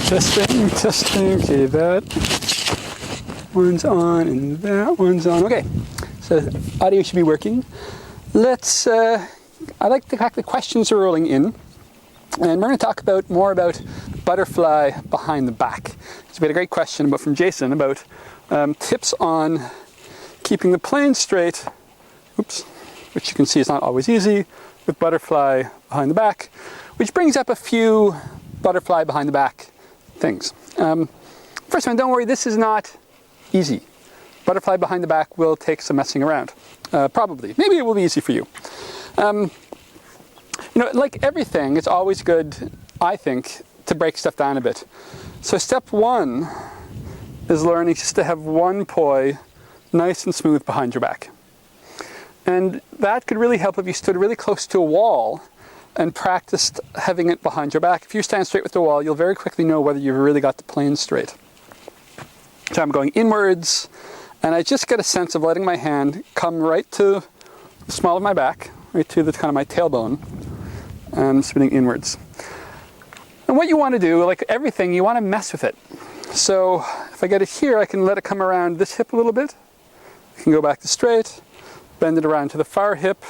Testing. Okay, that one's on and that one's on. Okay, so audio should be working. Let's, I like the fact that questions are rolling in. And we're going to talk more about butterfly behind the back. So we had a great question from Jason about tips on keeping the plane straight, which you can see is not always easy, with butterfly behind the back, which brings up a few butterfly behind the back things. First one, don't worry, this is not easy. Butterfly behind the back will take some messing around, probably. Maybe it will be easy for you. You know, like everything, it's always good, I think, to break stuff down a bit. So step one is learning just to have one poi nice and smooth behind your back. And that could really help if you stood really close to a wall and practiced having it behind your back. If you stand straight with the wall, you'll very quickly know whether you've really got the plane straight. So I'm going inwards, and I just get a sense of letting my hand come right to the small of my back, right to the kind of my tailbone, and spinning inwards. And what you want to do, like everything, you want to mess with it. So if I get it here, I can let it come around this hip a little bit. I can go back to straight, bend it around to the far hip,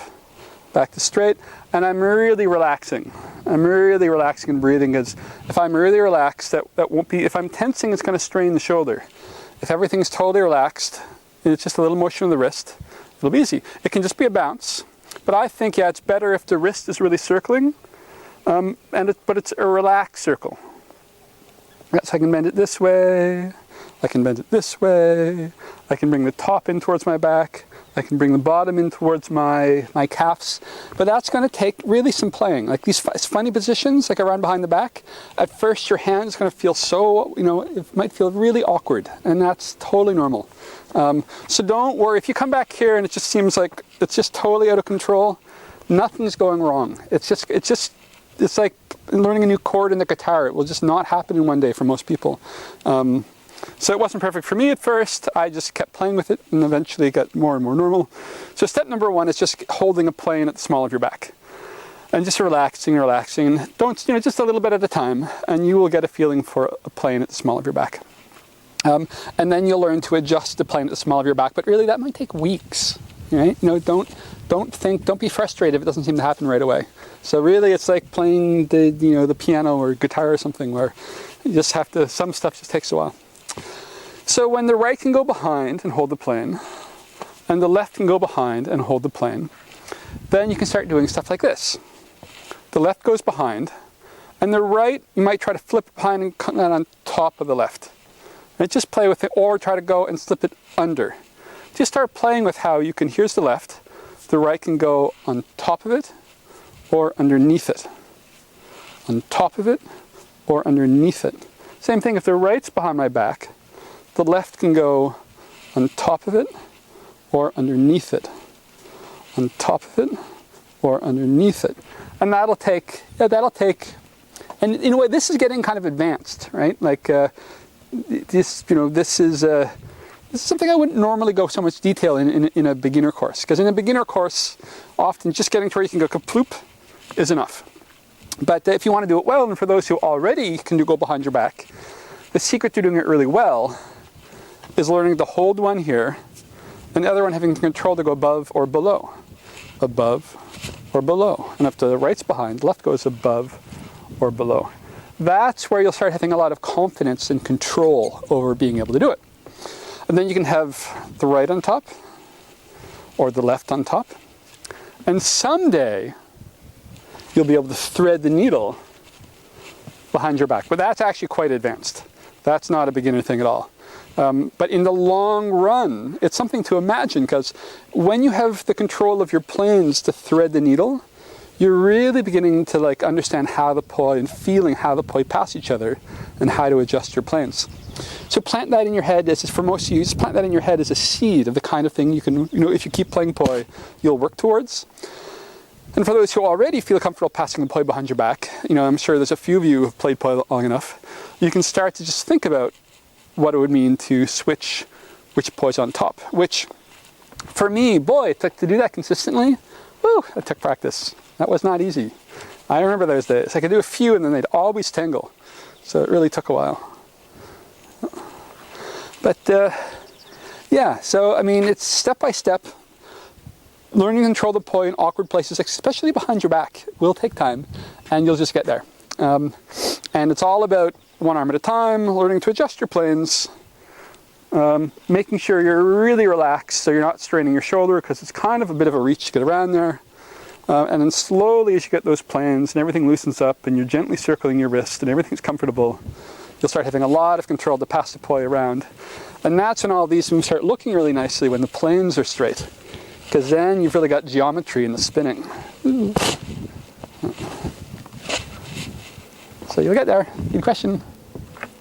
back to straight, and I'm really relaxing. I'm really relaxing and breathing, because if I'm really relaxed, that won't be, if I'm tensing, it's going to strain the shoulder. If everything's totally relaxed, and it's just a little motion of the wrist, it'll be easy. It can just be a bounce. But I think, yeah, it's better if the wrist is really circling, but it's a relaxed circle. So I can bend it this way, I can bend it this way, I can bring the top in towards my back, I can bring the bottom in towards my calves. But that's going to take really some playing. Like these funny positions, like around behind the back, at first your hand is going to feel so, you know, it might feel really awkward, and that's totally normal. So don't worry, if you come back here and it just seems like it's just totally out of control, nothing's going wrong. It's like learning a new chord in the guitar. It will just not happen in one day for most people. So it wasn't perfect for me at first. I just kept playing with it and eventually it got more and more normal. So step number one is just holding a plane at the small of your back. And just relaxing. Don't, you know, just a little bit at a time, and you will get a feeling for a plane at the small of your back. And then you'll learn to adjust the plane at the small of your back, but really that might take weeks, right? You know, don't be frustrated if it doesn't seem to happen right away. So really it's like playing the piano or guitar or something, where you just have to, some stuff just takes a while. So when the right can go behind and hold the plane, and the left can go behind and hold the plane, then you can start doing stuff like this. The left goes behind, and the right, you might try to flip behind and come down on top of the left. And just play with it, or try to go and slip it under. Just start playing with how you can, here's the left, the right can go on top of it, or underneath it. On top of it, or underneath it. Same thing, if the right's behind my back, the left can go on top of it, or underneath it. On top of it, or underneath it. And that'll take, and in a way this is getting kind of advanced, right? Like this is something I wouldn't normally go so much detail in a beginner course. Because in a beginner course, often just getting to where you can go kaploop is enough. But if you want to do it well, and for those who already can go behind your back, the secret to doing it really well is learning to hold one here, and the other one having control to go above or below. Above or below. And if the right's behind, left goes above or below. That's where you'll start having a lot of confidence and control over being able to do it. And then you can have the right on top, or the left on top. And someday, you'll be able to thread the needle behind your back. But that's actually quite advanced. That's not a beginner thing at all. But in the long run, it's something to imagine, because when you have the control of your planes to thread the needle, you're really beginning to understand how the poi and feeling how the poi pass each other and how to adjust your planes. So plant that in your head, for most of you, just plant that in your head as a seed of the kind of thing you can, if you keep playing poi, you'll work towards. And for those who already feel comfortable passing the poi behind your back, I'm sure there's a few of you who have played poi long enough, you can start to just think about what it would mean to switch which poi's on top. Which, for me, boy, to do that consistently, woo, it took practice. That was not easy. I remember those days. I could do a few and then they'd always tangle. So it really took a while. But yeah, so I mean, it's step by step. Learning to control the poi in awkward places, especially behind your back, will take time, and you'll just get there. And it's all about one arm at a time, learning to adjust your planes, making sure you're really relaxed so you're not straining your shoulder, because it's kind of a bit of a reach to get around there. And then slowly, as you get those planes and everything loosens up and you're gently circling your wrist and everything's comfortable, you'll start having a lot of control to pass the poi around. And that's when all these moves start looking really nicely, when the planes are straight. Because then you've really got geometry in the spinning. So you'll get there. Good question.